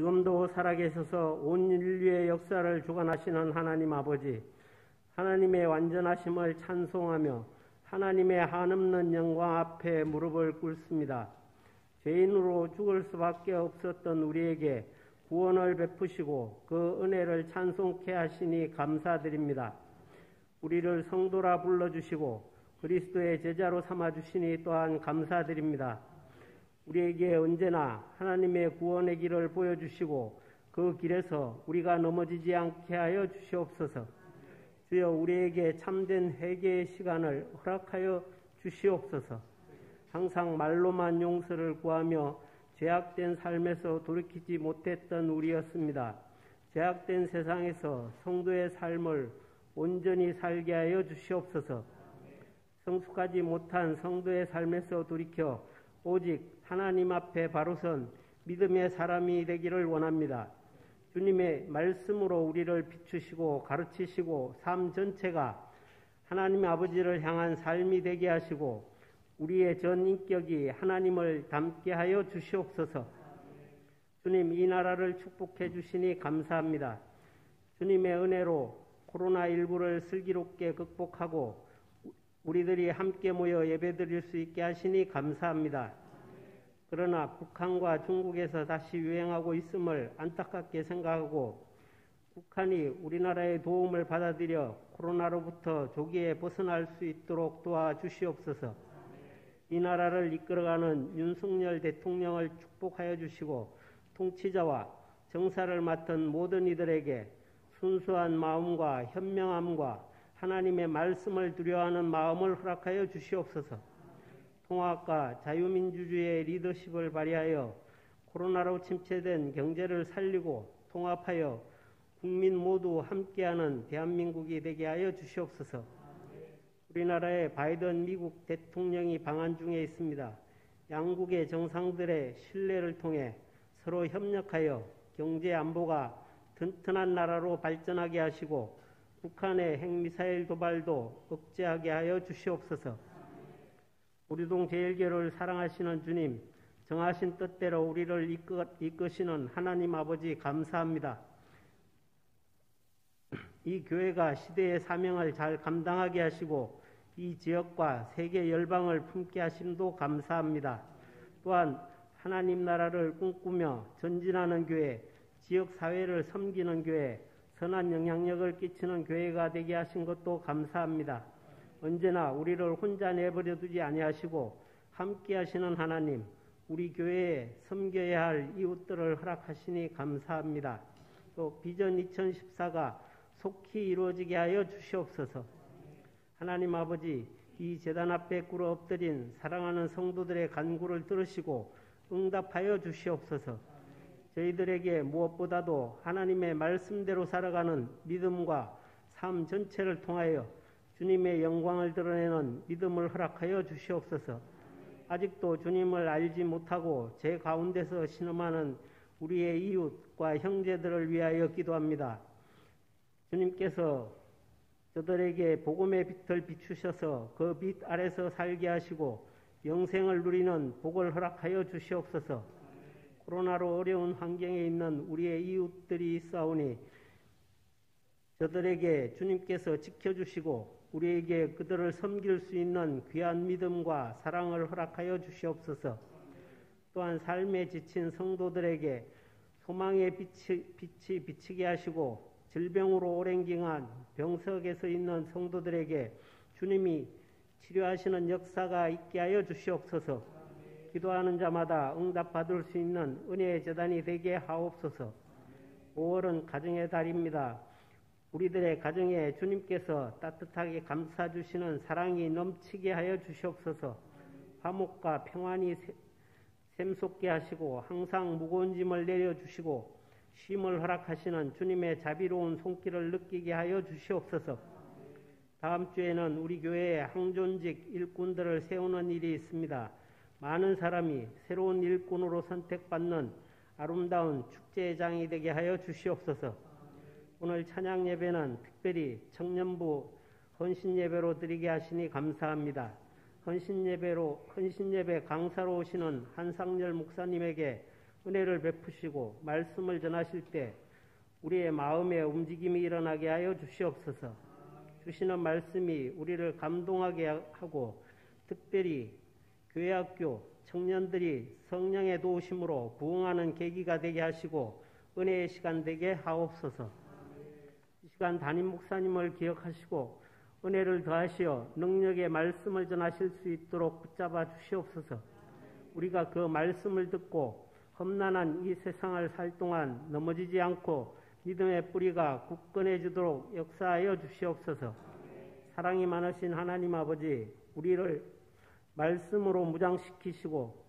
지금도 살아계셔서 온 인류의 역사를 주관하시는 하나님 아버지, 하나님의 완전하심을 찬송하며 하나님의 한없는 영광 앞에 무릎을 꿇습니다. 죄인으로 죽을 수밖에 없었던 우리에게 구원을 베푸시고 그 은혜를 찬송케 하시니 감사드립니다. 우리를 성도라 불러주시고 그리스도의 제자로 삼아주시니 또한 감사드립니다. 우리에게 언제나 하나님의 구원의 길을 보여주시고 그 길에서 우리가 넘어지지 않게 하여 주시옵소서. 주여, 우리에게 참된 회개의 시간을 허락하여 주시옵소서. 항상 말로만 용서를 구하며 죄악된 삶에서 돌이키지 못했던 우리였습니다. 죄악된 세상에서 성도의 삶을 온전히 살게 하여 주시옵소서. 성숙하지 못한 성도의 삶에서 돌이켜 오직 하나님 앞에 바로선 믿음의 사람이 되기를 원합니다. 주님의 말씀으로 우리를 비추시고 가르치시고 삶 전체가 하나님 아버지를 향한 삶이 되게 하시고 우리의 전 인격이 하나님을 닮게 하여 주시옵소서. 주님, 이 나라를 축복해 주시니 감사합니다. 주님의 은혜로 코로나19를 슬기롭게 극복하고 우리들이 함께 모여 예배드릴 수 있게 하시니 감사합니다. 그러나 북한과 중국에서 다시 유행하고 있음을 안타깝게 생각하고 북한이 우리나라의 도움을 받아들여 코로나로부터 조기에 벗어날 수 있도록 도와주시옵소서. 이 나라를 이끌어가는 윤석열 대통령을 축복하여 주시고 통치자와 정사를 맡은 모든 이들에게 순수한 마음과 현명함과 하나님의 말씀을 두려워하는 마음을 허락하여 주시옵소서. 통합과 자유민주주의의 리더십을 발휘하여 코로나로 침체된 경제를 살리고 통합하여 국민 모두 함께하는 대한민국이 되게 하여 주시옵소서. 우리나라의 바이든 미국 대통령이 방한 중에 있습니다. 양국의 정상들의 신뢰를 통해 서로 협력하여 경제 안보가 튼튼한 나라로 발전하게 하시고 북한의 핵미사일 도발도 억제하게 하여 주시옵소서. 우리동 제일교회를 사랑하시는 주님, 정하신 뜻대로 우리를 이끄시는 하나님 아버지 감사합니다. 이 교회가 시대의 사명을 잘 감당하게 하시고 이 지역과 세계 열방을 품게 하심도 감사합니다. 또한 하나님 나라를 꿈꾸며 전진하는 교회, 지역 사회를 섬기는 교회, 선한 영향력을 끼치는 교회가 되게 하신 것도 감사합니다. 언제나 우리를 혼자 내버려 두지 아니하시고 함께 하시는 하나님, 우리 교회에 섬겨야 할 이웃들을 허락하시니 감사합니다. 또 비전 2014가 속히 이루어지게 하여 주시옵소서. 하나님 아버지, 이 제단 앞에 꿇어 엎드린 사랑하는 성도들의 간구를 들으시고 응답하여 주시옵소서. 저희들에게 무엇보다도 하나님의 말씀대로 살아가는 믿음과 삶 전체를 통하여 주님의 영광을 드러내는 믿음을 허락하여 주시옵소서. 아직도 주님을 알지 못하고 제 가운데서 신음하는 우리의 이웃과 형제들을 위하여 기도합니다. 주님께서 저들에게 복음의 빛을 비추셔서 그 빛 아래서 살게 하시고 영생을 누리는 복을 허락하여 주시옵소서. 코로나로 어려운 환경에 있는 우리의 이웃들이 있사오니 저들에게 주님께서 지켜주시고 우리에게 그들을 섬길 수 있는 귀한 믿음과 사랑을 허락하여 주시옵소서. 또한 삶에 지친 성도들에게 소망의 빛이 비치게 하시고 질병으로 오랜 기간 병석에서 있는 성도들에게 주님이 치료하시는 역사가 있게 하여 주시옵소서. 기도하는 자마다 응답받을 수 있는 은혜의 제단이 되게 하옵소서. 5월은 가정의 달입니다. 우리들의 가정에 주님께서 따뜻하게 감싸주시는 사랑이 넘치게 하여 주시옵소서. 화목과 평안이 샘솟게 하시고 항상 무거운 짐을 내려주시고 쉼을 허락하시는 주님의 자비로운 손길을 느끼게 하여 주시옵소서. 다음 주에는 우리 교회에 항존직 일꾼들을 세우는 일이 있습니다. 많은 사람이 새로운 일꾼으로 선택받는 아름다운 축제의 장이 되게 하여 주시옵소서. 오늘 찬양 예배는 특별히 청년부 헌신 예배로 드리게 하시니 감사합니다. 헌신 예배 강사로 오시는 한상열 목사님에게 은혜를 베푸시고 말씀을 전하실 때 우리의 마음에 움직임이 일어나게 하여 주시옵소서. 주시는 말씀이 우리를 감동하게 하고 특별히 교회학교 청년들이 성령의 도우심으로 부흥하는 계기가 되게 하시고 은혜의 시간 되게 하옵소서. 이 시간 담임 목사님을 기억하시고 은혜를 더하시어 능력의 말씀을 전하실 수 있도록 붙잡아 주시옵소서. 우리가 그 말씀을 듣고 험난한 이 세상을 살 동안 넘어지지 않고 믿음의 뿌리가 굳건해지도록 역사하여 주시옵소서. 사랑이 많으신 하나님 아버지, 우리를 말씀으로 무장시키시고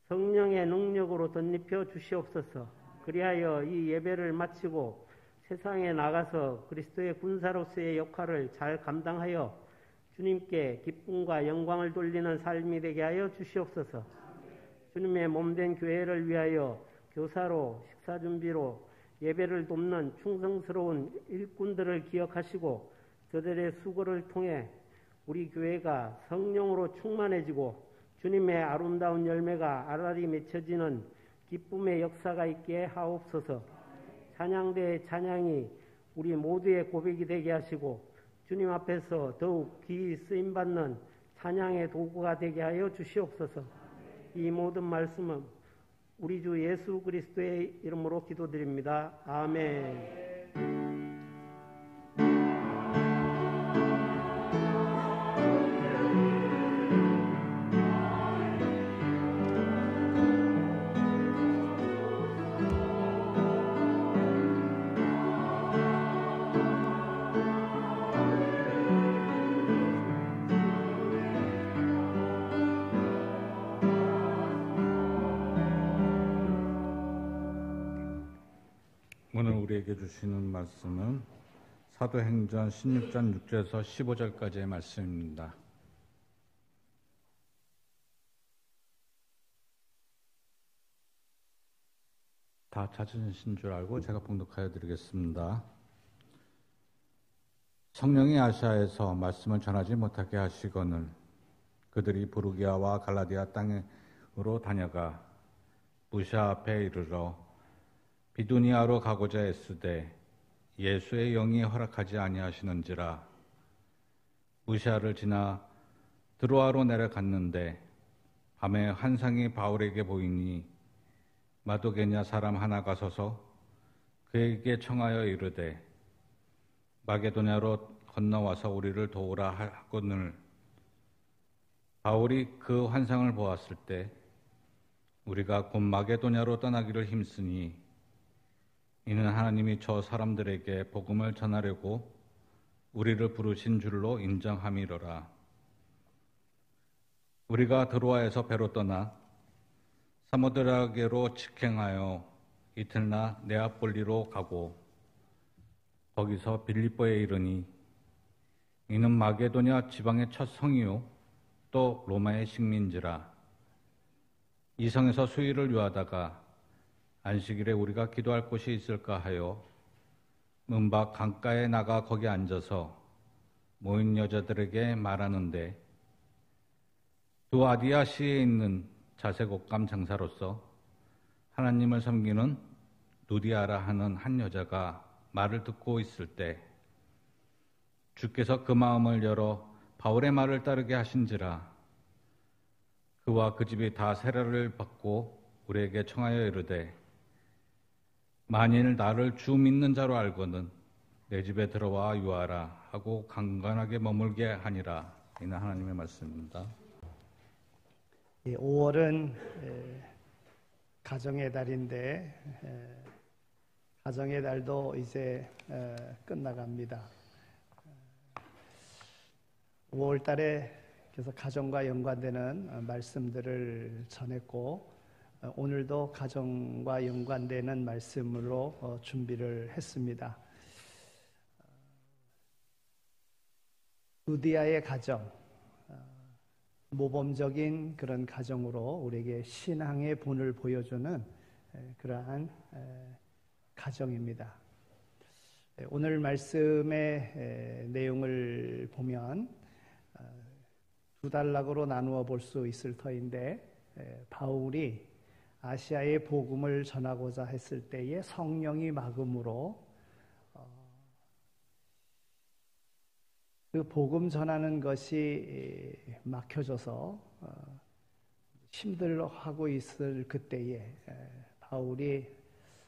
성령의 능력으로 덧입혀 주시옵소서. 그리하여 이 예배를 마치고 세상에 나가서 그리스도의 군사로서의 역할을 잘 감당하여 주님께 기쁨과 영광을 돌리는 삶이 되게 하여 주시옵소서. 주님의 몸된 교회를 위하여 교사로 식사 준비로 예배를 돕는 충성스러운 일꾼들을 기억하시고 저들의 수고를 통해 우리 교회가 성령으로 충만해지고 주님의 아름다운 열매가 알알이 맺혀지는 기쁨의 역사가 있게 하옵소서. 찬양대의 찬양이 우리 모두의 고백이 되게 하시고 주님 앞에서 더욱 귀히 쓰임받는 찬양의 도구가 되게 하여 주시옵소서. 이 모든 말씀은 우리 주 예수 그리스도의 이름으로 기도드립니다. 아멘. 오늘 우리에게 주시는 말씀은 사도행전 16장 6절에서 15절까지의 말씀입니다. 다 찾으신 줄 알고 제가 봉독하여 드리겠습니다. 성령이 아시아에서 말씀을 전하지 못하게 하시거늘 그들이 부르기아와 갈라디아 땅으로 다녀가 무시아 앞에 이르러 비두니아로 가고자 애쓰되 예수의 영이 허락하지 아니하시는지라. 무시아를 지나 드로아로 내려갔는데 밤에 환상이 바울에게 보이니 마도게냐 사람 하나가 서서 그에게 청하여 이르되 마게도냐로 건너와서 우리를 도우라 하거늘 바울이 그 환상을 보았을 때 우리가 곧 마게도냐로 떠나기를 힘쓰니 이는 하나님이 저 사람들에게 복음을 전하려고 우리를 부르신 줄로 인정함이로라. 우리가 드로아에서 배로 떠나 사모드라게로 직행하여 이틀나 네아폴리로 가고 거기서 빌립보에 이르니 이는 마게도냐 지방의 첫 성이요 또 로마의 식민지라. 이 성에서 수일을 유하다가 안식일에 우리가 기도할 곳이 있을까 하여 문밖 강가에 나가 거기 앉아서 모인 여자들에게 말하는데 두 아디아시에 있는 자색 옷감 장사로서 하나님을 섬기는 누디아라 하는 한 여자가 말을 듣고 있을 때 주께서 그 마음을 열어 바울의 말을 따르게 하신지라. 그와 그 집이 다 세례를 받고 우리에게 청하여 이르되 만일 나를 주 믿는 자로 알거든 내 집에 들어와 유하라 하고 강건하게 머물게 하니라. 이는 하나님의 말씀입니다. 5월은 가정의 달인데 가정의 달도 이제 끝나갑니다. 5월 달에 그래서 가정과 연관되는 말씀들을 전했고 오늘도 가정과 연관되는 말씀으로 준비를 했습니다. 누디아의 가정, 모범적인 그런 가정으로 우리에게 신앙의 본을 보여주는 그러한 가정입니다. 오늘 말씀의 내용을 보면 두 단락으로 나누어 볼 수 있을 터인데 바울이 아시아의 복음을 전하고자 했을 때에 성령이 막음으로 그 복음 전하는 것이 막혀져서 힘들어하고 있을 그때에 바울이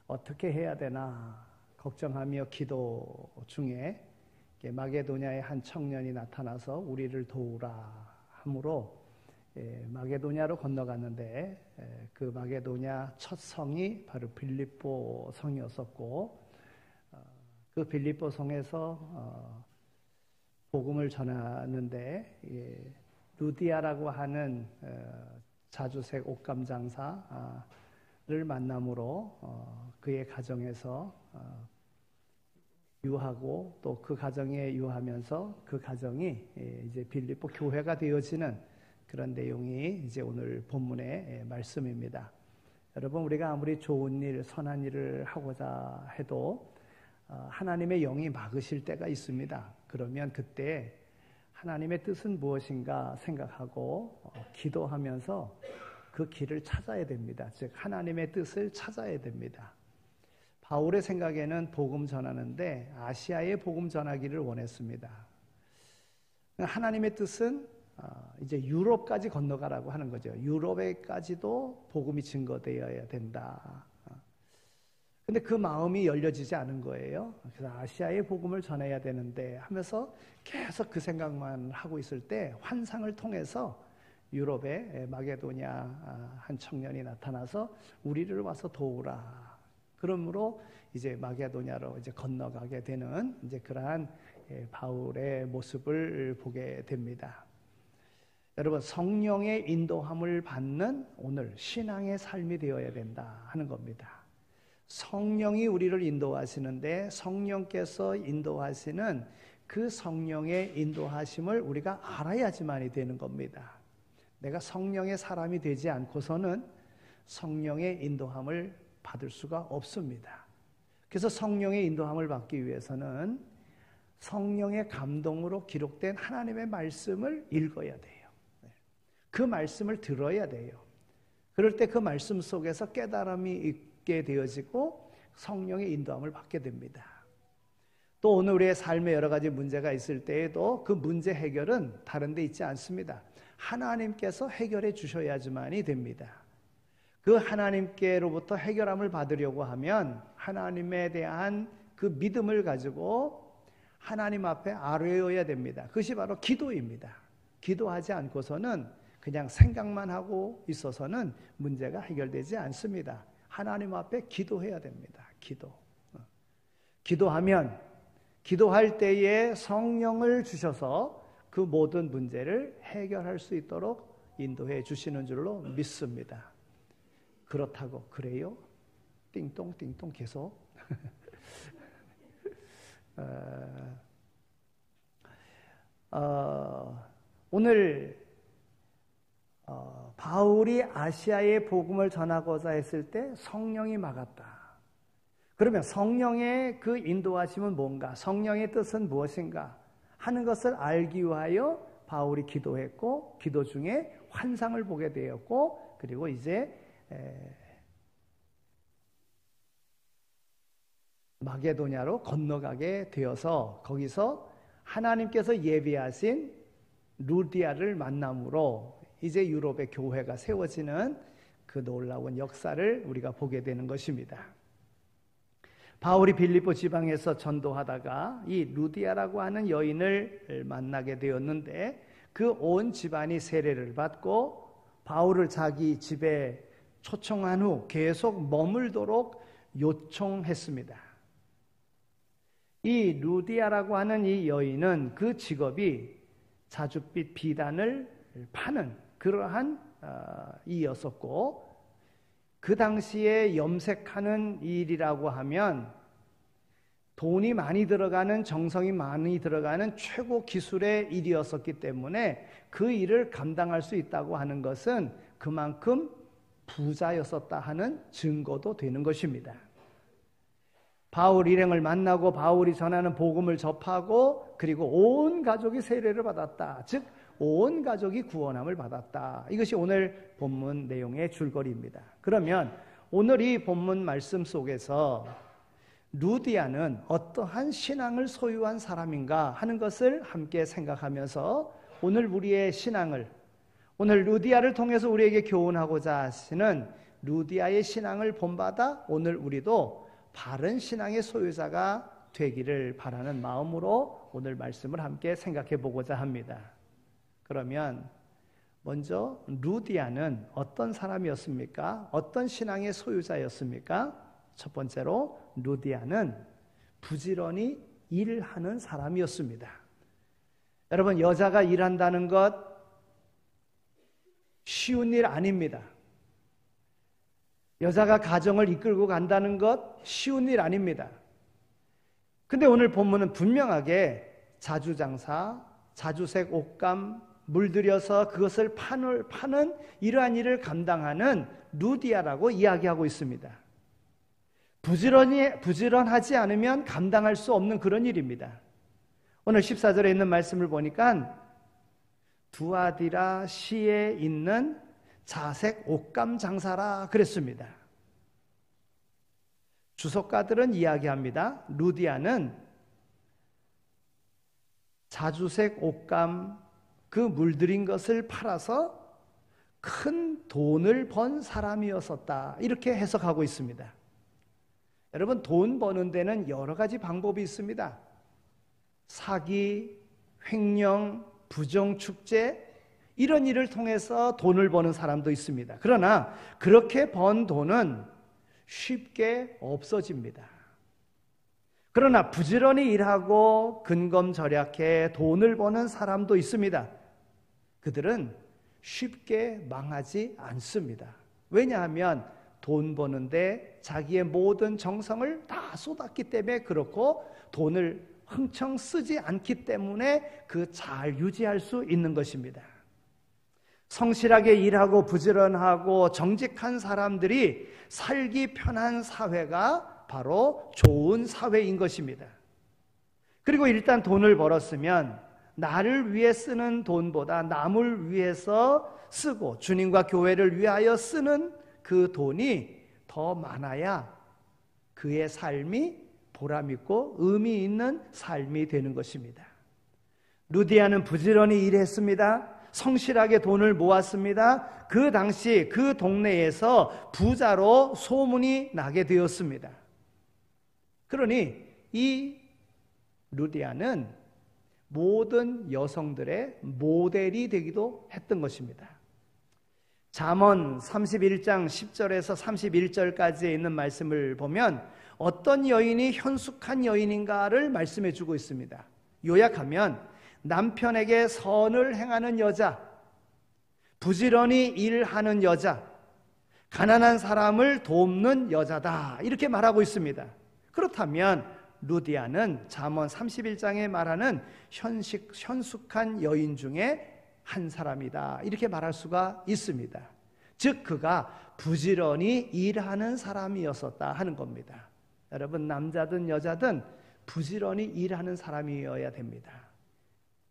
어떻게 해야 되나 걱정하며 기도 중에 마게도냐의 한 청년이 나타나서 우리를 도우라 하므로 마게도냐로 건너갔는데 그 마게도냐 첫 성이 바로 빌립보 성이었었고 그 빌립보 성에서 복음을 전하는데 루디아라고 하는 자주색 옷감 장사를 만남으로 그의 가정에서 유하고 또 그 가정에 유하면서 그 가정이 이제 빌립보 교회가 되어지는 그런 내용이 이제 오늘 본문의 말씀입니다. 여러분, 우리가 아무리 좋은 일, 선한 일을 하고자 해도 하나님의 영이 막으실 때가 있습니다. 그러면 그때 하나님의 뜻은 무엇인가 생각하고 기도하면서 그 길을 찾아야 됩니다. 즉 하나님의 뜻을 찾아야 됩니다. 바울의 생각에는 복음 전하는데 아시아에 복음 전하기를 원했습니다. 하나님의 뜻은 이제 유럽까지 건너가라고 하는 거죠. 유럽에까지도 복음이 증거되어야 된다. 근데 그 마음이 열려지지 않은 거예요. 그래서 아시아에 복음을 전해야 되는데 하면서 계속 그 생각만 하고 있을 때 환상을 통해서 유럽에 마게도냐 한 청년이 나타나서 우리를 와서 도우라. 그러므로 이제 마게도냐로 이제 건너가게 되는 이제 그러한 바울의 모습을 보게 됩니다. 여러분, 성령의 인도함을 받는 오늘 신앙의 삶이 되어야 된다 하는 겁니다. 성령이 우리를 인도하시는데 성령께서 인도하시는 그 성령의 인도하심을 우리가 알아야지만이 되는 겁니다. 내가 성령의 사람이 되지 않고서는 성령의 인도함을 받을 수가 없습니다. 그래서 성령의 인도함을 받기 위해서는 성령의 감동으로 기록된 하나님의 말씀을 읽어야 돼요. 그 말씀을 들어야 돼요. 그럴 때 그 말씀 속에서 깨달음이 있게 되어지고 성령의 인도함을 받게 됩니다. 또 오늘 우리의 삶에 여러 가지 문제가 있을 때에도 그 문제 해결은 다른 데 있지 않습니다. 하나님께서 해결해 주셔야지만이 됩니다. 그 하나님께로부터 해결함을 받으려고 하면 하나님에 대한 그 믿음을 가지고 하나님 앞에 아뢰어야 됩니다. 그것이 바로 기도입니다. 기도하지 않고서는 그냥 생각만 하고 있어서는 문제가 해결되지 않습니다. 하나님 앞에 기도해야 됩니다. 기도하면 기도할 때에 성령을 주셔서 그 모든 문제를 해결할 수 있도록 인도해 주시는 줄로 믿습니다. 그렇다고 그래요? 띵동 띵동 계속 오늘 바울이 아시아의 복음을 전하고자 했을 때 성령이 막았다. 그러면 성령의 그 인도하심은 뭔가? 성령의 뜻은 무엇인가? 하는 것을 알기 위하여 바울이 기도했고 기도 중에 환상을 보게 되었고 그리고 이제 마게도냐로 건너가게 되어서 거기서 하나님께서 예비하신 루디아를 만남으로 이제 유럽의 교회가 세워지는 그 놀라운 역사를 우리가 보게 되는 것입니다. 바울이 빌립보 지방에서 전도하다가 이 루디아라고 하는 여인을 만나게 되었는데 그 온 집안이 세례를 받고 바울을 자기 집에 초청한 후 계속 머물도록 요청했습니다. 이 루디아라고 하는 이 여인은 그 직업이 자줏빛 비단을 파는 그러한 이였었고 그 당시에 염색하는 일이라고 하면 돈이 많이 들어가는 정성이 많이 들어가는 최고 기술의 일이었었기 때문에 그 일을 감당할 수 있다고 하는 것은 그만큼 부자였었다 하는 증거도 되는 것입니다. 바울 일행을 만나고 바울이 전하는 복음을 접하고 그리고 온 가족이 세례를 받았다. 즉 온 가족이 구원함을 받았다. 이것이 오늘 본문 내용의 줄거리입니다. 그러면 오늘 이 본문 말씀 속에서 루디아는 어떠한 신앙을 소유한 사람인가 하는 것을 함께 생각하면서 오늘 우리의 신앙을, 오늘 루디아를 통해서 우리에게 교훈하고자 하시는 루디아의 신앙을 본받아 오늘 우리도 바른 신앙의 소유자가 되기를 바라는 마음으로 오늘 말씀을 함께 생각해 보고자 합니다. 그러면 먼저 루디아는 어떤 사람이었습니까? 어떤 신앙의 소유자였습니까? 첫 번째로 루디아는 부지런히 일하는 사람이었습니다. 여러분, 여자가 일한다는 것 쉬운 일 아닙니다. 여자가 가정을 이끌고 간다는 것 쉬운 일 아닙니다. 근데 오늘 본문은 분명하게 자주장사, 자주색 옷감 물들여서 그것을 파는 이러한 일을 감당하는 루디아라고 이야기하고 있습니다. 부지런하지 않으면 감당할 수 없는 그런 일입니다. 오늘 14절에 있는 말씀을 보니까 두아디라 시에 있는 자색 옷감 장사라 그랬습니다. 주석가들은 이야기합니다. 루디아는 자주색 옷감 그 물들인 것을 팔아서 큰 돈을 번 사람이었었다, 이렇게 해석하고 있습니다. 여러분, 돈 버는 데는 여러 가지 방법이 있습니다. 사기, 횡령, 부정축제, 이런 일을 통해서 돈을 버는 사람도 있습니다. 그러나 그렇게 번 돈은 쉽게 없어집니다. 그러나 부지런히 일하고 근검절약해 돈을 버는 사람도 있습니다. 그들은 쉽게 망하지 않습니다. 왜냐하면 돈 버는데 자기의 모든 정성을 다 쏟았기 때문에 그렇고, 돈을 흥청 쓰지 않기 때문에 그 잘 유지할 수 있는 것입니다. 성실하게 일하고 부지런하고 정직한 사람들이 살기 편한 사회가 바로 좋은 사회인 것입니다. 그리고 일단 돈을 벌었으면 나를 위해 쓰는 돈보다 남을 위해서 쓰고 주님과 교회를 위하여 쓰는 그 돈이 더 많아야 그의 삶이 보람있고 의미 있는 삶이 되는 것입니다. 루디아는 부지런히 일했습니다. 성실하게 돈을 모았습니다. 그 당시 그 동네에서 부자로 소문이 나게 되었습니다. 그러니 이 루디아는 모든 여성들의 모델이 되기도 했던 것입니다. 잠언 31장 10절에서 31절까지에 있는 말씀을 보면 어떤 여인이 현숙한 여인인가를 말씀해 주고 있습니다. 요약하면 남편에게 선을 행하는 여자, 부지런히 일하는 여자, 가난한 사람을 돕는 여자다, 이렇게 말하고 있습니다. 그렇다면 루디아는 잠언 31장에 말하는 현숙한 여인 중에 한 사람이다, 이렇게 말할 수가 있습니다. 즉 그가 부지런히 일하는 사람이었었다 하는 겁니다. 여러분, 남자든 여자든 부지런히 일하는 사람이어야 됩니다.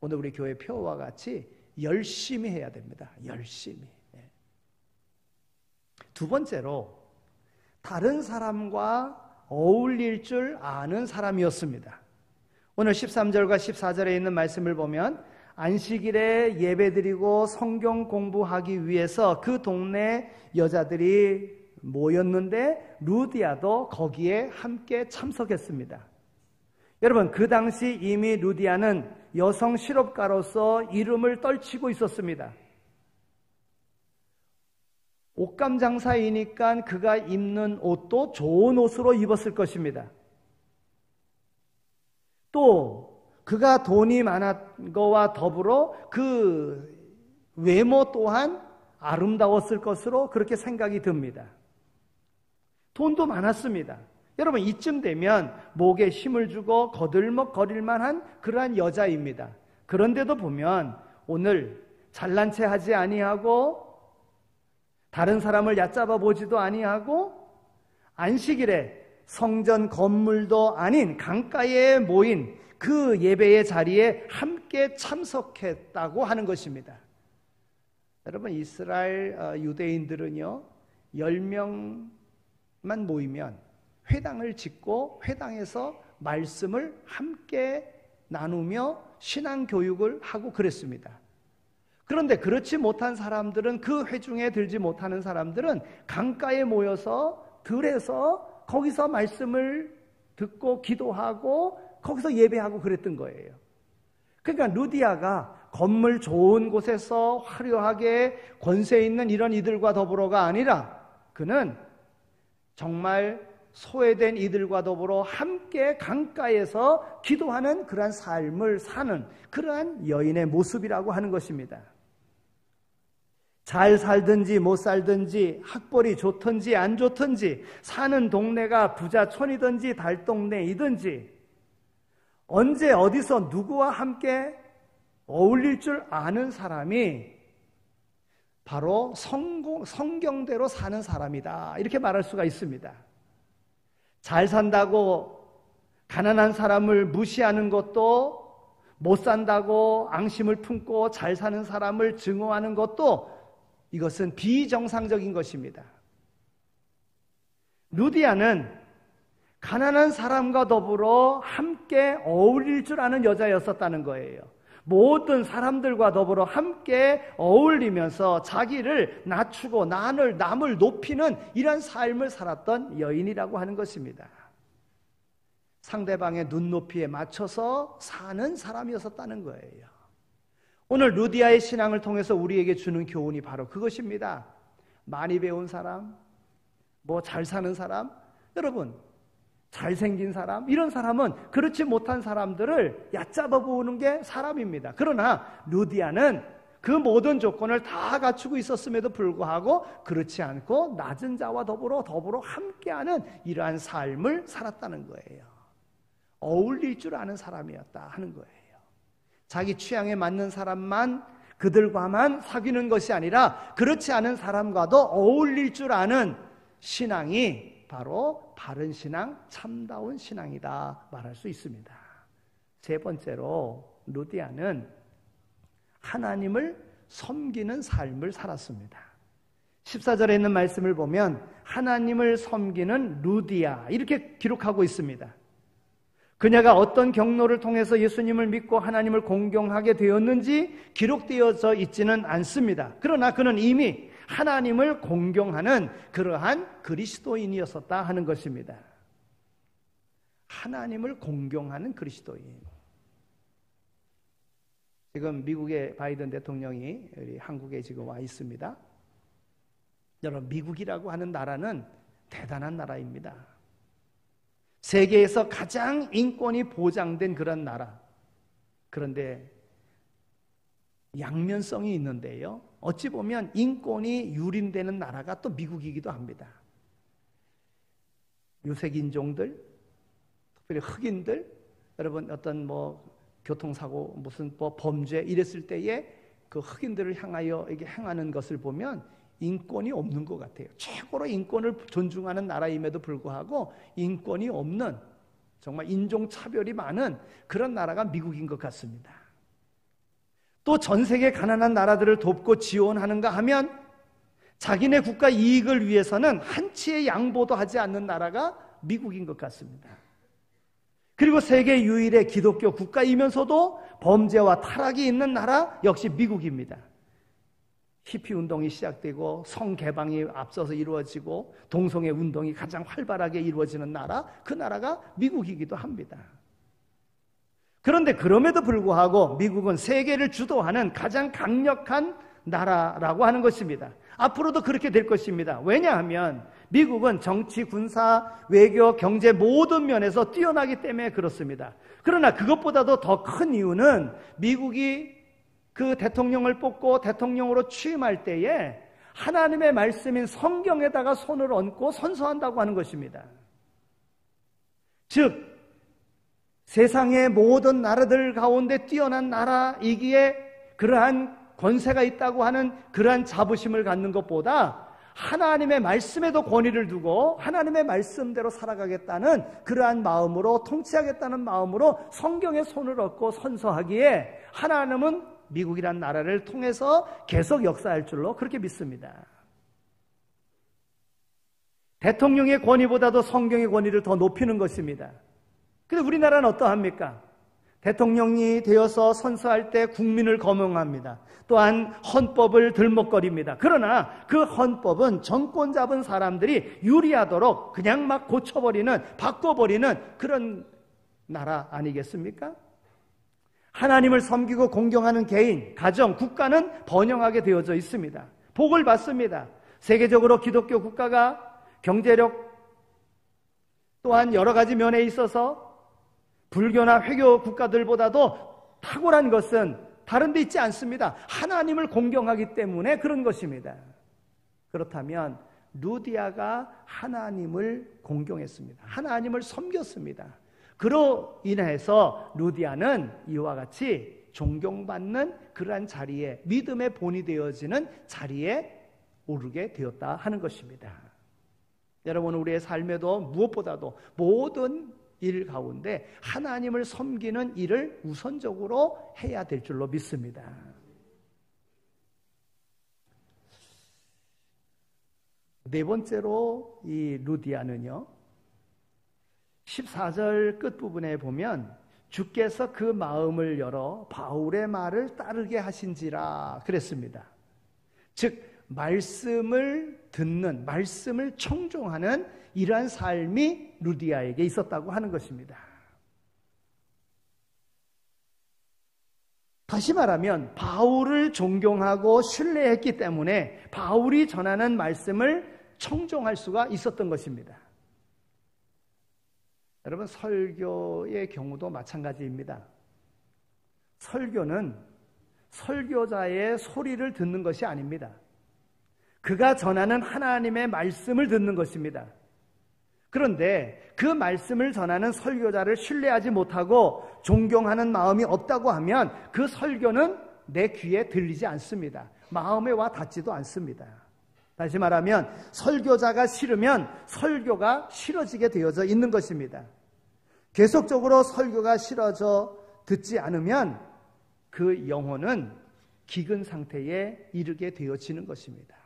오늘 우리 교회 표와 같이 열심히 해야 됩니다. 열심히. 두 번째로 다른 사람과 어울릴 줄 아는 사람이었습니다. 오늘 13절과 14절에 있는 말씀을 보면 안식일에 예배드리고 성경 공부하기 위해서 그 동네 여자들이 모였는데 루디아도 거기에 함께 참석했습니다. 여러분, 그 당시 이미 루디아는 여성 실업가로서 이름을 떨치고 있었습니다. 옷감 장사이니까 그가 입는 옷도 좋은 옷으로 입었을 것입니다. 또 그가 돈이 많은 것과 더불어 그 외모 또한 아름다웠을 것으로 그렇게 생각이 듭니다. 돈도 많았습니다. 여러분, 이쯤 되면 목에 힘을 주고 거들먹거릴 만한 그러한 여자입니다. 그런데도 보면 오늘 잘난 체 하지 아니하고 다른 사람을 얕잡아 보지도 아니하고 안식일에 성전 건물도 아닌 강가에 모인 그 예배의 자리에 함께 참석했다고 하는 것입니다. 여러분, 이스라엘 유대인들은요, 10명만 모이면 회당을 짓고 회당에서 말씀을 함께 나누며 신앙 교육을 하고 그랬습니다. 그런데 그렇지 못한 사람들은, 그 회중에 들지 못하는 사람들은 강가에 모여서 들에서 거기서 말씀을 듣고 기도하고 거기서 예배하고 그랬던 거예요. 그러니까 루디아가 건물 좋은 곳에서 화려하게 권세 있는 이런 이들과 더불어가 아니라 그는 정말 소외된 이들과 더불어 함께 강가에서 기도하는 그러한 삶을 사는 그러한 여인의 모습이라고 하는 것입니다. 잘 살든지 못 살든지, 학벌이 좋든지 안 좋든지, 사는 동네가 부자촌이든지 달동네이든지, 언제 어디서 누구와 함께 어울릴 줄 아는 사람이 바로 성경대로 사는 사람이다, 이렇게 말할 수가 있습니다. 잘 산다고 가난한 사람을 무시하는 것도, 못 산다고 앙심을 품고 잘 사는 사람을 증오하는 것도, 이것은 비정상적인 것입니다. 루디아는 가난한 사람과 더불어 함께 어울릴 줄 아는 여자였었다는 거예요. 모든 사람들과 더불어 함께 어울리면서 자기를 낮추고 남을 높이는 이런 삶을 살았던 여인이라고 하는 것입니다. 상대방의 눈높이에 맞춰서 사는 사람이었었다는 거예요. 오늘 루디아의 신앙을 통해서 우리에게 주는 교훈이 바로 그것입니다. 많이 배운 사람, 잘 사는 사람, 여러분 잘생긴 사람, 이런 사람은 그렇지 못한 사람들을 얕잡아 보는 게 사람입니다. 그러나 루디아는 그 모든 조건을 다 갖추고 있었음에도 불구하고 그렇지 않고 낮은 자와 더불어 함께하는 이러한 삶을 살았다는 거예요. 어울릴 줄 아는 사람이었다 하는 거예요. 자기 취향에 맞는 사람만, 그들과만 사귀는 것이 아니라 그렇지 않은 사람과도 어울릴 줄 아는 신앙이 바로 바른 신앙, 참다운 신앙이다 말할 수 있습니다. 세 번째로 루디아는 하나님을 섬기는 삶을 살았습니다. 14절에 있는 말씀을 보면 하나님을 섬기는 루디아, 이렇게 기록하고 있습니다. 그녀가 어떤 경로를 통해서 예수님을 믿고 하나님을 공경하게 되었는지 기록되어져 있지는 않습니다. 그러나 그는 이미 하나님을 공경하는 그러한 그리스도인이었었다 하는 것입니다. 하나님을 공경하는 그리스도인. 지금 미국의 바이든 대통령이 우리 한국에 지금 와 있습니다. 여러분, 미국이라고 하는 나라는 대단한 나라입니다. 세계에서 가장 인권이 보장된 그런 나라. 그런데 양면성이 있는데요, 어찌 보면 인권이 유린되는 나라가 또 미국이기도 합니다. 유색인종들, 특별히 흑인들, 여러분 어떤 교통사고, 무슨 범죄 이랬을 때에 그 흑인들을 향하여 이게 행하는 것을 보면 인권이 없는 것 같아요. 최고로 인권을 존중하는 나라임에도 불구하고 인권이 없는, 정말 인종차별이 많은 그런 나라가 미국인 것 같습니다. 또 전 세계 가난한 나라들을 돕고 지원하는가 하면 자기네 국가 이익을 위해서는 한치의 양보도 하지 않는 나라가 미국인 것 같습니다. 그리고 세계 유일의 기독교 국가이면서도 범죄와 타락이 있는 나라 역시 미국입니다. 히피 운동이 시작되고 성개방이 앞서서 이루어지고 동성애 운동이 가장 활발하게 이루어지는 나라, 그 나라가 미국이기도 합니다. 그런데 그럼에도 불구하고 미국은 세계를 주도하는 가장 강력한 나라라고 하는 것입니다. 앞으로도 그렇게 될 것입니다. 왜냐하면 미국은 정치, 군사, 외교, 경제 모든 면에서 뛰어나기 때문에 그렇습니다. 그러나 그것보다도 더 큰 이유는 미국이 그 대통령을 뽑고 대통령으로 취임할 때에 하나님의 말씀인 성경에다가 손을 얹고 선서한다고 하는 것입니다. 즉 세상의 모든 나라들 가운데 뛰어난 나라이기에 그러한 권세가 있다고 하는 그러한 자부심을 갖는 것보다 하나님의 말씀에도 권위를 두고 하나님의 말씀대로 살아가겠다는 그러한 마음으로, 통치하겠다는 마음으로 성경에 손을 얹고 선서하기에 하나님은 미국이란 나라를 통해서 계속 역사할 줄로 그렇게 믿습니다. 대통령의 권위보다도 성경의 권위를 더 높이는 것입니다. 그런데 우리나라는 어떠합니까? 대통령이 되어서 선서할 때 국민을 거명합니다. 또한 헌법을 들먹거립니다. 그러나 그 헌법은 정권 잡은 사람들이 유리하도록 그냥 막 고쳐버리는, 바꿔버리는 그런 나라 아니겠습니까? 하나님을 섬기고 공경하는 개인, 가정, 국가는 번영하게 되어져 있습니다. 복을 받습니다. 세계적으로 기독교 국가가 경제력 또한 여러 가지 면에 있어서 불교나 회교 국가들보다도 탁월한 것은 다른 데 있지 않습니다. 하나님을 공경하기 때문에 그런 것입니다. 그렇다면 루디아가 하나님을 공경했습니다. 하나님을 섬겼습니다. 그로 인해서 루디아는 이와 같이 존경받는 그러한 자리에, 믿음의 본이 되어지는 자리에 오르게 되었다 하는 것입니다. 여러분, 우리의 삶에도 무엇보다도 모든 일 가운데 하나님을 섬기는 일을 우선적으로 해야 될 줄로 믿습니다. 네 번째로 이 루디아는요, 14절 끝부분에 보면 주께서 그 마음을 열어 바울의 말을 따르게 하신지라 그랬습니다. 즉 말씀을 듣는, 말씀을 청종하는 이러한 삶이 루디아에게 있었다고 하는 것입니다. 다시 말하면 바울을 존경하고 신뢰했기 때문에 바울이 전하는 말씀을 청종할 수가 있었던 것입니다. 여러분, 설교의 경우도 마찬가지입니다. 설교는 설교자의 소리를 듣는 것이 아닙니다. 그가 전하는 하나님의 말씀을 듣는 것입니다. 그런데 그 말씀을 전하는 설교자를 신뢰하지 못하고 존경하는 마음이 없다고 하면 그 설교는 내 귀에 들리지 않습니다. 마음에 와 닿지도 않습니다. 다시 말하면 설교자가 싫으면 설교가 싫어지게 되어져 있는 것입니다. 계속적으로 설교가 싫어져 듣지 않으면 그 영혼은 기근 상태에 이르게 되어지는 것입니다.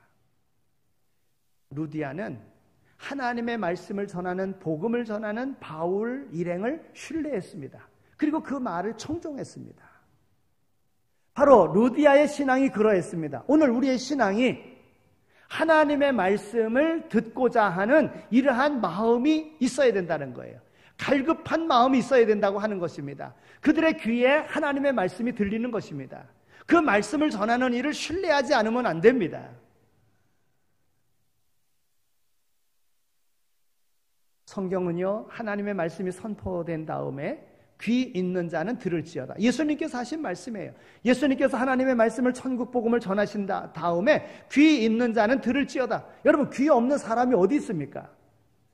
루디아는 하나님의 말씀을 전하는, 복음을 전하는 바울 일행을 신뢰했습니다. 그리고 그 말을 청종했습니다. 바로 루디아의 신앙이 그러했습니다. 오늘 우리의 신앙이 하나님의 말씀을 듣고자 하는 이러한 마음이 있어야 된다는 거예요. 갈급한 마음이 있어야 된다고 하는 것입니다. 그들의 귀에 하나님의 말씀이 들리는 것입니다. 그 말씀을 전하는 일을 신뢰하지 않으면 안 됩니다. 성경은요, 하나님의 말씀이 선포된 다음에 귀 있는 자는 들을지어다. 예수님께서 하신 말씀이에요. 예수님께서 하나님의 말씀을, 천국 복음을 전하신 다음에 귀 있는 자는 들을지어다. 여러분, 귀 없는 사람이 어디 있습니까?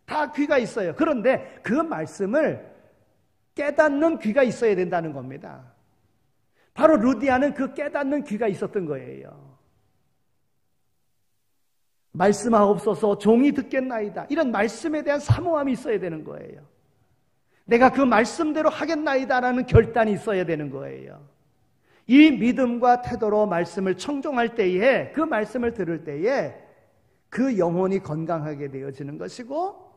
다 귀가 있어요. 그런데 그 말씀을 깨닫는 귀가 있어야 된다는 겁니다. 바로 루디아는 그 깨닫는 귀가 있었던 거예요. 말씀하옵소서, 종이 듣겠나이다. 이런 말씀에 대한 사모함이 있어야 되는 거예요. 내가 그 말씀대로 하겠나이다라는 결단이 있어야 되는 거예요. 이 믿음과 태도로 말씀을 청종할 때에, 그 말씀을 들을 때에 그 영혼이 건강하게 되어지는 것이고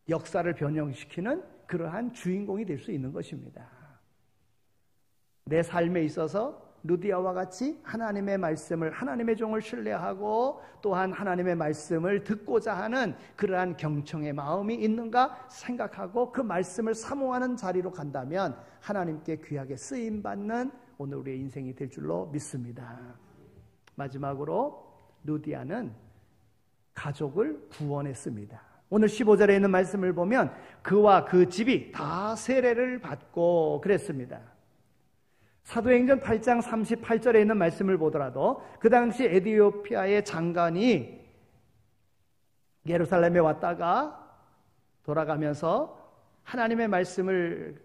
역사를 변형시키는 그러한 주인공이 될 수 있는 것입니다. 내 삶에 있어서 루디아와 같이 하나님의 말씀을, 하나님의 종을 신뢰하고 또한 하나님의 말씀을 듣고자 하는 그러한 경청의 마음이 있는가 생각하고 그 말씀을 사모하는 자리로 간다면 하나님께 귀하게 쓰임받는 오늘 우리의 인생이 될 줄로 믿습니다. 마지막으로 루디아는 가족을 구원했습니다. 오늘 15절에 있는 말씀을 보면 그와 그 집이 다 세례를 받고 그랬습니다. 사도행전 8장 38절에 있는 말씀을 보더라도 그 당시 에티오피아의 장관이 예루살렘에 왔다가 돌아가면서 하나님의 말씀을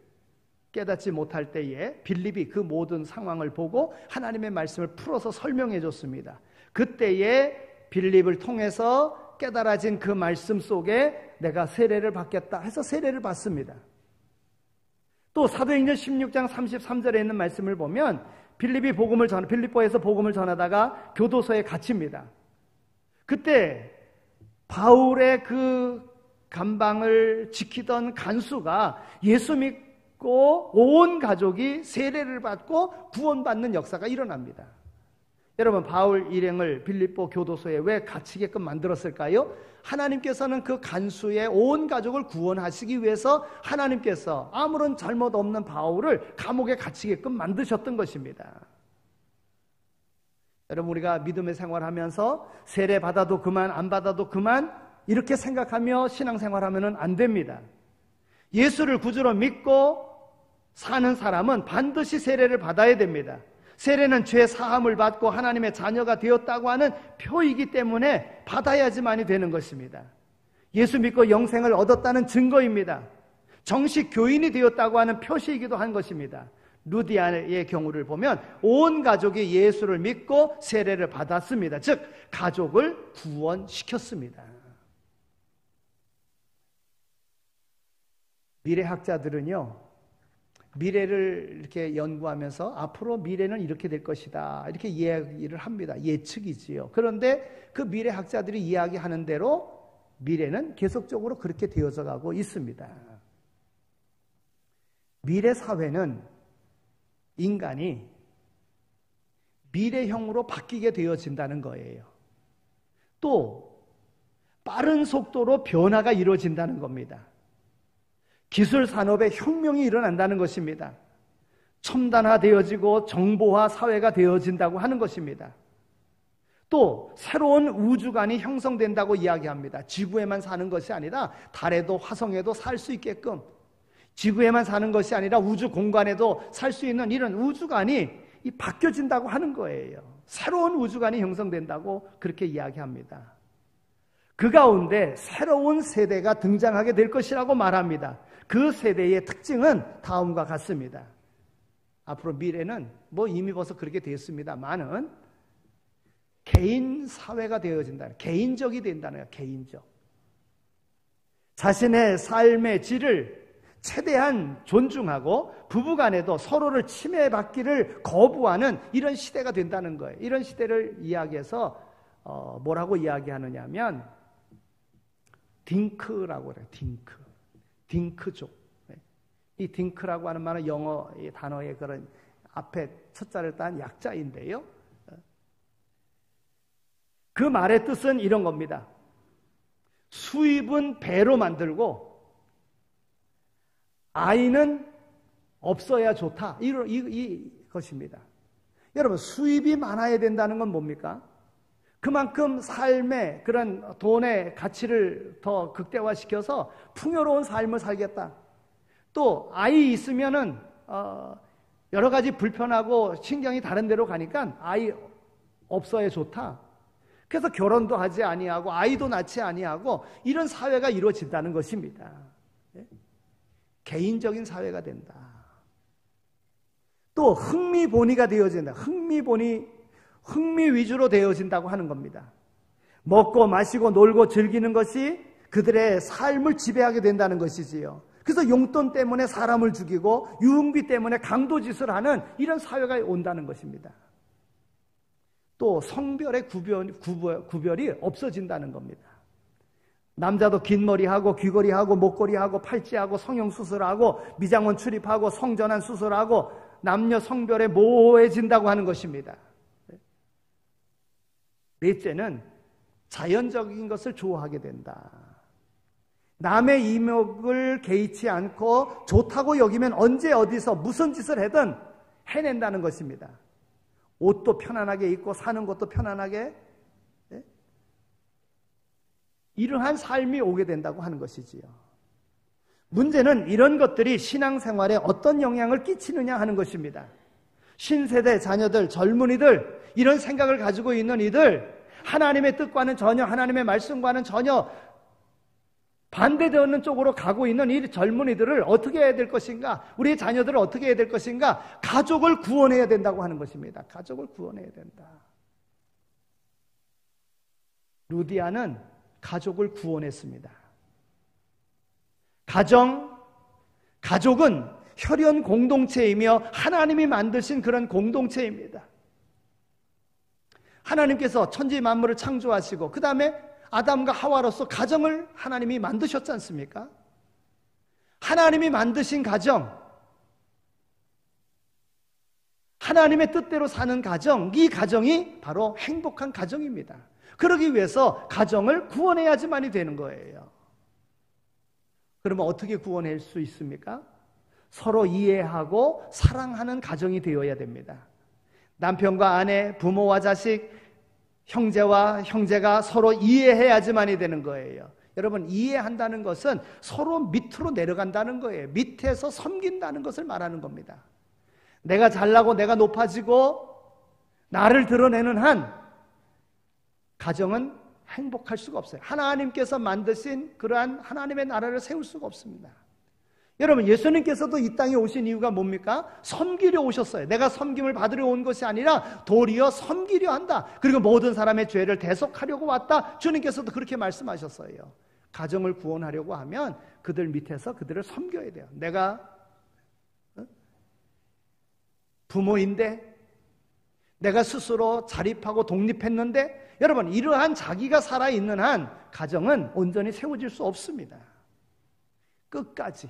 깨닫지 못할 때에 빌립이 그 모든 상황을 보고 하나님의 말씀을 풀어서 설명해 줬습니다. 그때에 빌립을 통해서 깨달아진 그 말씀 속에 내가 세례를 받겠다 해서 세례를 받습니다. 또 사도행전 16장 33절에 있는 말씀을 보면 빌립보에서 복음을 전하다가 교도소에 갇힙니다. 그때 바울의 그 감방을 지키던 간수가 예수 믿고 온 가족이 세례를 받고 구원받는 역사가 일어납니다. 여러분, 바울 일행을 빌립보 교도소에 왜 갇히게끔 만들었을까요? 하나님께서는 그 간수의 온 가족을 구원하시기 위해서 하나님께서 아무런 잘못 없는 바울을 감옥에 갇히게끔 만드셨던 것입니다. 여러분, 우리가 믿음의 생활하면서 세례 받아도 그만, 안 받아도 그만 이렇게 생각하며 신앙생활하면 안 됩니다. 예수를 구주로 믿고 사는 사람은 반드시 세례를 받아야 됩니다. 세례는 죄 사함을 받고 하나님의 자녀가 되었다고 하는 표이기 때문에 받아야지만이 되는 것입니다. 예수 믿고 영생을 얻었다는 증거입니다. 정식 교인이 되었다고 하는 표시이기도 한 것입니다. 루디아의 경우를 보면 온 가족이 예수를 믿고 세례를 받았습니다. 즉 가족을 구원시켰습니다. 미래학자들은요, 미래를 이렇게 연구하면서 앞으로 미래는 이렇게 될 것이다 이렇게 이야기를 합니다. 예측이지요. 그런데 그 미래학자들이 이야기하는 대로 미래는 계속적으로 그렇게 되어져 가고 있습니다. 미래 사회는 인간이 미래형으로 바뀌게 되어진다는 거예요. 또 빠른 속도로 변화가 이루어진다는 겁니다. 기술 산업의 혁명이 일어난다는 것입니다. 첨단화되어지고 정보화 사회가 되어진다고 하는 것입니다. 또 새로운 우주관이 형성된다고 이야기합니다. 지구에만 사는 것이 아니라 달에도 화성에도 살 수 있게끔, 지구에만 사는 것이 아니라 우주 공간에도 살 수 있는 이런 우주관이 바뀌어진다고 하는 거예요. 새로운 우주관이 형성된다고 그렇게 이야기합니다. 그 가운데 새로운 세대가 등장하게 될 것이라고 말합니다. 그 세대의 특징은 다음과 같습니다. 앞으로 미래는 이미 벌써 그렇게 되었습니다만은 개인 사회가 되어진다. 개인적이 된다는 거예요. 개인적. 자신의 삶의 질을 최대한 존중하고 부부간에도 서로를 침해받기를 거부하는 이런 시대가 된다는 거예요. 이런 시대를 이야기해서 뭐라고 이야기하느냐 하면 딩크라고 그래요. 딩크족. 이 딩크라고 하는 말은 영어 단어의 그런 앞에 첫 자를 딴 약자인데요. 그 말의 뜻은 이런 겁니다. 수입은 배로 만들고 아이는 없어야 좋다. 이것입니다. 여러분, 수입이 많아야 된다는 건 뭡니까? 그만큼 삶의 그런 돈의 가치를 더 극대화시켜서 풍요로운 삶을 살겠다. 또 아이 있으면은 여러 가지 불편하고 신경이 다른 데로 가니까 아이 없어야 좋다. 그래서 결혼도 하지 아니하고 아이도 낳지 아니하고 이런 사회가 이루어진다는 것입니다. 개인적인 사회가 된다. 또 흥미본위가 되어진다. 흥미 위주로 되어진다고 하는 겁니다. 먹고 마시고 놀고 즐기는 것이 그들의 삶을 지배하게 된다는 것이지요. 그래서 용돈 때문에 사람을 죽이고 유흥비 때문에 강도짓을 하는 이런 사회가 온다는 것입니다. 또 성별의 구별이 없어진다는 겁니다. 남자도 긴 머리하고 귀걸이하고 목걸이하고 팔찌하고 성형수술하고 미장원 출입하고 성전환 수술하고 남녀 성별에 모호해진다고 하는 것입니다. 넷째는 자연적인 것을 좋아하게 된다. 남의 이목을 개의치 않고 좋다고 여기면 언제 어디서 무슨 짓을 해든 해낸다는 것입니다. 옷도 편안하게 입고 사는 것도 편안하게, 이러한 삶이 오게 된다고 하는 것이지요. 문제는 이런 것들이 신앙생활에 어떤 영향을 끼치느냐 하는 것입니다. 신세대 자녀들, 젊은이들, 이런 생각을 가지고 있는 이들, 하나님의 뜻과는 전혀, 하나님의 말씀과는 전혀 반대되는 쪽으로 가고 있는 이 젊은이들을 어떻게 해야 될 것인가? 우리의 자녀들을 어떻게 해야 될 것인가? 가족을 구원해야 된다고 하는 것입니다. 가족을 구원해야 된다. 루디아는 가족을 구원했습니다. 가족은 혈연 공동체이며 하나님이 만드신 그런 공동체입니다. 하나님께서 천지 만물을 창조하시고 그 다음에 아담과 하와로서 가정을 하나님이 만드셨지 않습니까? 하나님이 만드신 가정, 하나님의 뜻대로 사는 가정, 이 가정이 바로 행복한 가정입니다. 그러기 위해서 가정을 구원해야지만이 되는 거예요. 그러면 어떻게 구원할 수 있습니까? 서로 이해하고 사랑하는 가정이 되어야 됩니다. 남편과 아내, 부모와 자식, 형제와 형제가 서로 이해해야지만이 되는 거예요. 여러분, 이해한다는 것은 서로 밑으로 내려간다는 거예요. 밑에서 섬긴다는 것을 말하는 겁니다. 내가 잘나고 내가 높아지고 나를 드러내는 한 가정은 행복할 수가 없어요. 하나님께서 만드신 그러한 하나님의 나라를 세울 수가 없습니다. 여러분, 예수님께서도 이 땅에 오신 이유가 뭡니까? 섬기려 오셨어요. 내가 섬김을 받으려 온 것이 아니라 도리어 섬기려 한다. 그리고 모든 사람의 죄를 대속하려고 왔다. 주님께서도 그렇게 말씀하셨어요. 가정을 구원하려고 하면 그들 밑에서 그들을 섬겨야 돼요. 내가 부모인데, 내가 스스로 자립하고 독립했는데, 여러분, 이러한 자기가 살아있는 한 가정은 온전히 세워질 수 없습니다. 끝까지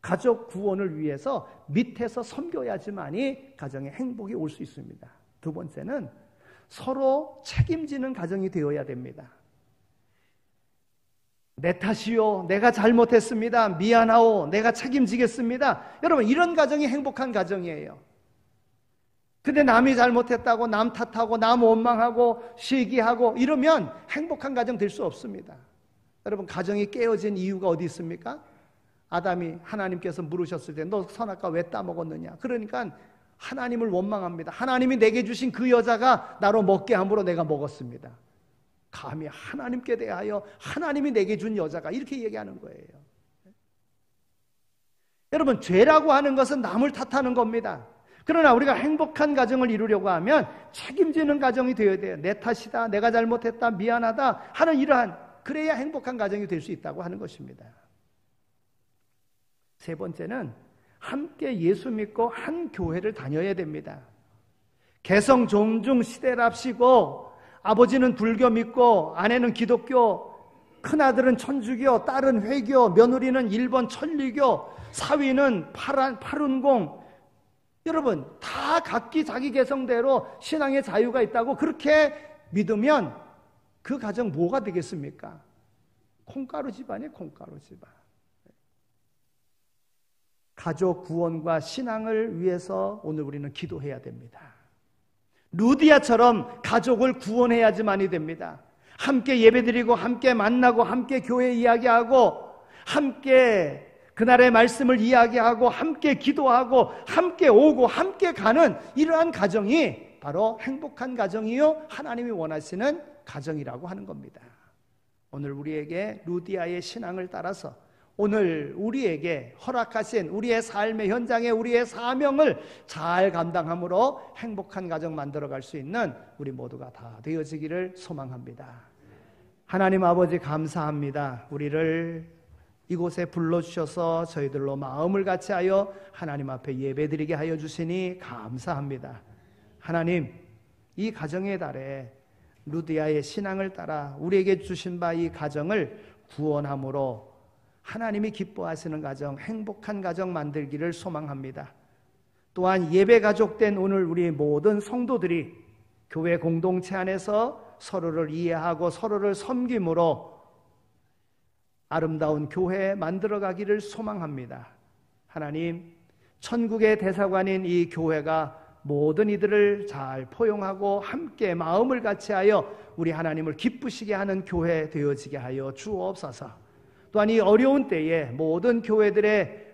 가족 구원을 위해서 밑에서 섬겨야지만이 가정에 행복이 올 수 있습니다. 두 번째는 서로 책임지는 가정이 되어야 됩니다. 내 탓이요, 내가 잘못했습니다, 미안하오, 내가 책임지겠습니다. 여러분, 이런 가정이 행복한 가정이에요. 근데 남이 잘못했다고 남 탓하고 남 원망하고 시기하고 이러면 행복한 가정 될 수 없습니다. 여러분, 가정이 깨어진 이유가 어디 있습니까? 아담이 하나님께서 물으셨을 때 너 선악과 왜 따먹었느냐? 그러니까 하나님을 원망합니다. 하나님이 내게 주신 그 여자가 나로 먹게 함으로 내가 먹었습니다. 감히 하나님께 대하여 하나님이 내게 준 여자가, 이렇게 얘기하는 거예요. 여러분, 죄라고 하는 것은 남을 탓하는 겁니다. 그러나 우리가 행복한 가정을 이루려고 하면 책임지는 가정이 되어야 돼요. 내 탓이다, 내가 잘못했다, 미안하다 하는 이러한, 그래야 행복한 가정이 될 수 있다고 하는 것입니다. 세 번째는 함께 예수 믿고 한 교회를 다녀야 됩니다. 개성 존중 시대랍시고 아버지는 불교 믿고 아내는 기독교, 큰아들은 천주교, 딸은 회교, 며느리는 일본 천리교, 사위는 파룬공. 여러분, 다 각기 자기 개성대로 신앙의 자유가 있다고 그렇게 믿으면 그 가정 뭐가 되겠습니까? 콩가루 집안이에요, 콩가루 집안. 가족 구원과 신앙을 위해서 오늘 우리는 기도해야 됩니다. 루디아처럼 가족을 구원해야지만이 됩니다. 함께 예배드리고 함께 만나고 함께 교회 이야기하고 함께 그날의 말씀을 이야기하고 함께 기도하고 함께 오고 함께 가는 이러한 가정이 바로 행복한 가정이요, 하나님이 원하시는 가정이라고 하는 겁니다. 오늘 우리에게 루디아의 신앙을 따라서 오늘 우리에게 허락하신 우리의 삶의 현장에 우리의 사명을 잘 감당함으로 행복한 가정 만들어갈 수 있는 우리 모두가 다 되어지기를 소망합니다. 하나님 아버지, 감사합니다. 우리를 이곳에 불러주셔서 저희들로 마음을 같이 하여 하나님 앞에 예배드리게 하여 주시니 감사합니다. 하나님, 이 가정의 달에 루디아의 신앙을 따라 우리에게 주신 바 이 가정을 구원함으로 하나님이 기뻐하시는 가정, 행복한 가정 만들기를 소망합니다. 또한 예배 가족된 오늘 우리 모든 성도들이 교회 공동체 안에서 서로를 이해하고 서로를 섬김으로 아름다운 교회 만들어가기를 소망합니다. 하나님, 천국의 대사관인 이 교회가 모든 이들을 잘 포용하고 함께 마음을 같이 하여 우리 하나님을 기쁘시게 하는 교회 되어지게 하여 주옵소서. 또한 이 어려운 때에 모든 교회들의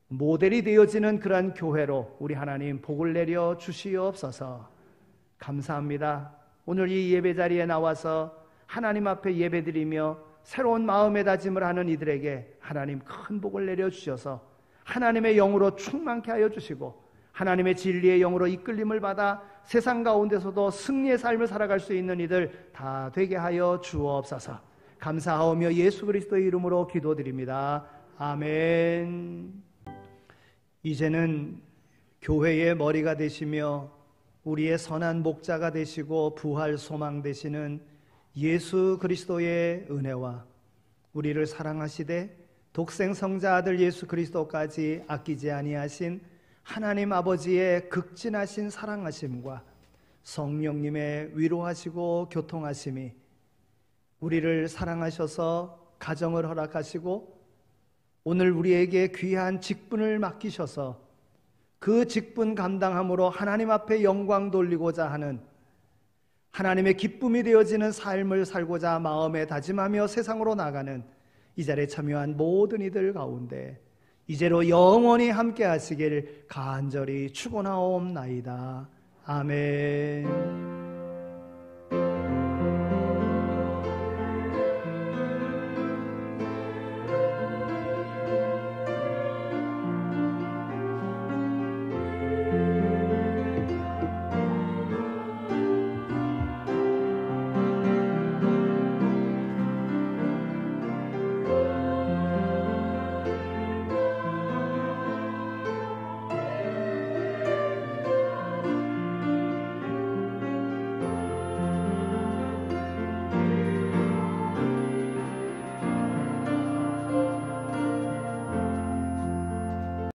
모델이 되어지는 그러한 교회로 우리 하나님 복을 내려 주시옵소서. 감사합니다. 오늘 이 예배 자리에 나와서 하나님 앞에 예배드리며 새로운 마음의 다짐을 하는 이들에게 하나님 큰 복을 내려 주셔서 하나님의 영으로 충만케 하여 주시고 하나님의 진리의 영으로 이끌림을 받아 세상 가운데서도 승리의 삶을 살아갈 수 있는 이들 다 되게 하여 주옵소서. 감사하오며 예수 그리스도의 이름으로 기도드립니다. 아멘. 이제는 교회의 머리가 되시며 우리의 선한 목자가 되시고 부활 소망 되시는 예수 그리스도의 은혜와 우리를 사랑하시되 독생 성자 아들 예수 그리스도까지 아끼지 아니하신 하나님 아버지의 극진하신 사랑하심과 성령님의 위로하시고 교통하심이 우리를 사랑하셔서 가정을 허락하시고 오늘 우리에게 귀한 직분을 맡기셔서 그 직분 감당함으로 하나님 앞에 영광 돌리고자 하는 하나님의 기쁨이 되어지는 삶을 살고자 마음에 다짐하며 세상으로 나가는 이 자리에 참여한 모든 이들 가운데 이제로 영원히 함께 하시길 간절히 축원하옵나이다. 아멘.